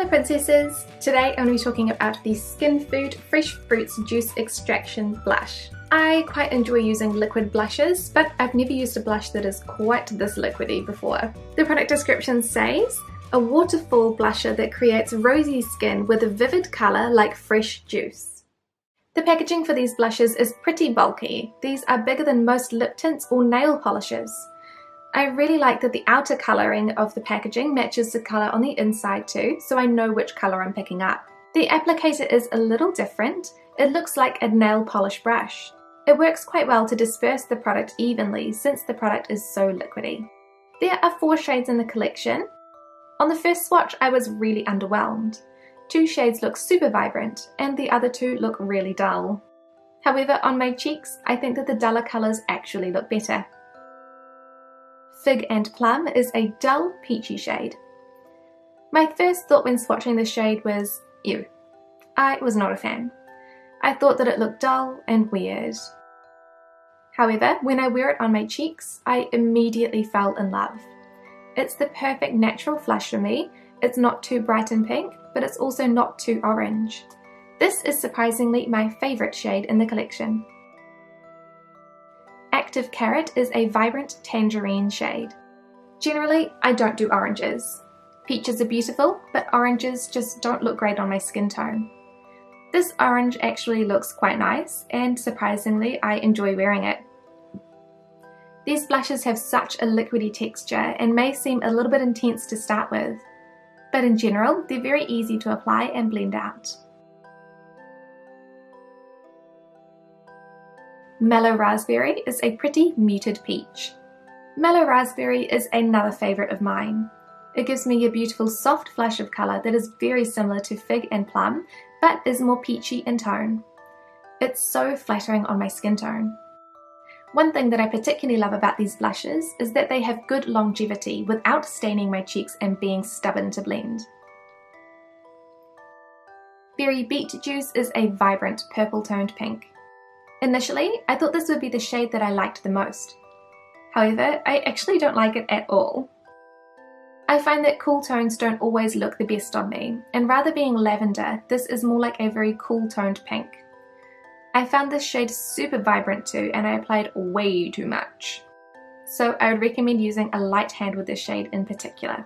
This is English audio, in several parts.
princesses! Today I'm going to be talking about the Skinfood Fresh Fruits Juice Extraction Blush. I quite enjoy using liquid blushes, but I've never used a blush that is quite this liquidy before. The product description says, a waterfall blusher that creates rosy skin with a vivid colour like fresh juice. The packaging for these blushes is pretty bulky. These are bigger than most lip tints or nail polishes. I really like that the outer colouring of the packaging matches the colour on the inside too, so I know which colour I'm picking up. The applicator is a little different. It looks like a nail polish brush. It works quite well to disperse the product evenly since the product is so liquidy. There are 4 shades in the collection. On the first swatch I was really underwhelmed. 2 shades look super vibrant and the other 2 look really dull. However, on my cheeks I think that the duller colours actually look better. Fig and Plum is a dull peachy shade. My first thought when swatching the shade was, ew. I was not a fan. I thought that it looked dull and weird. However, when I wear it on my cheeks, I immediately fell in love. It's the perfect natural flush for me. It's not too bright and pink, but it's also not too orange. This is surprisingly my favourite shade in the collection. Active Carrot is a vibrant tangerine shade. Generally, I don't do oranges. Peaches are beautiful, but oranges just don't look great on my skin tone. This orange actually looks quite nice, and surprisingly, I enjoy wearing it. These blushes have such a liquidy texture and may seem a little bit intense to start with, but in general, they're very easy to apply and blend out. Mellow Raspberry is a pretty muted peach. Mellow Raspberry is another favourite of mine. It gives me a beautiful soft flush of colour that is very similar to Fig and Plum, but is more peachy in tone. It's so flattering on my skin tone. One thing that I particularly love about these blushes is that they have good longevity without staining my cheeks and being stubborn to blend. Berry Beet Juice is a vibrant purple toned pink. Initially, I thought this would be the shade that I liked the most. However, I actually don't like it at all. I find that cool tones don't always look the best on me, and rather being lavender, this is more like a very cool toned pink. I found this shade super vibrant too, and I applied way too much. So I would recommend using a light hand with this shade in particular.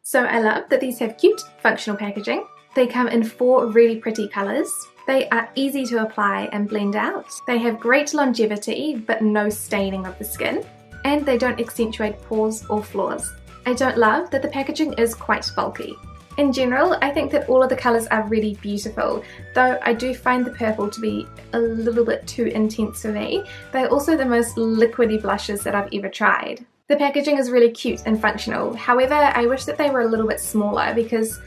So I love that these have cute, functional packaging. They come in 4 really pretty colours. They are easy to apply and blend out. They have great longevity but no staining of the skin. And they don't accentuate pores or flaws. I don't love that the packaging is quite bulky. In general, I think that all of the colours are really beautiful, though I do find the purple to be a little bit too intense for me. They're also the most liquidy blushes that I've ever tried. The packaging is really cute and functional, however I wish that they were a little bit smaller because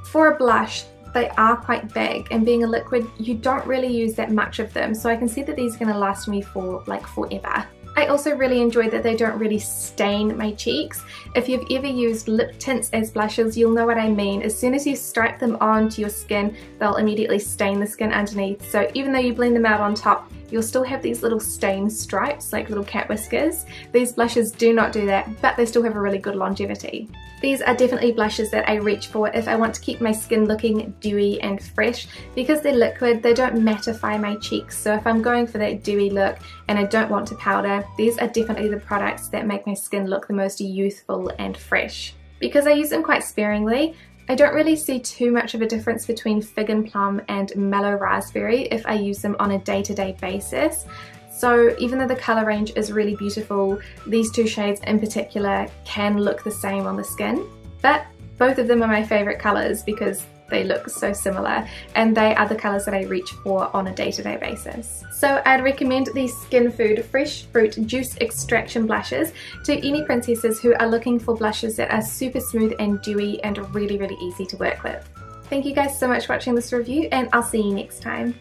for a blush, they are quite big, and being a liquid, you don't really use that much of them, so I can see that these are going to last me for like forever. I also really enjoy that they don't really stain my cheeks. If you've ever used lip tints as blushes, you'll know what I mean. As soon as you stripe them onto your skin, they'll immediately stain the skin underneath. So even though you blend them out on top, you'll still have these little stain stripes, like little cat whiskers. These blushes do not do that, but they still have a really good longevity. These are definitely blushes that I reach for if I want to keep my skin looking dewy and fresh. Because they're liquid, they don't mattify my cheeks, so if I'm going for that dewy look and I don't want to powder, these are definitely the products that make my skin look the most youthful and fresh. Because I use them quite sparingly, I don't really see too much of a difference between Fig and Plum and Mellow Raspberry if I use them on a day-to-day basis. So even though the colour range is really beautiful, these 2 shades in particular can look the same on the skin. But both of them are my favourite colours because they look so similar, and they are the colours that I reach for on a day-to-day basis. So I'd recommend these Skinfood Fresh Fruit Juice Extraction Blushes to any princesses who are looking for blushes that are super smooth and dewy and really, really easy to work with. Thank you guys so much for watching this review, and I'll see you next time.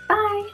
Bye!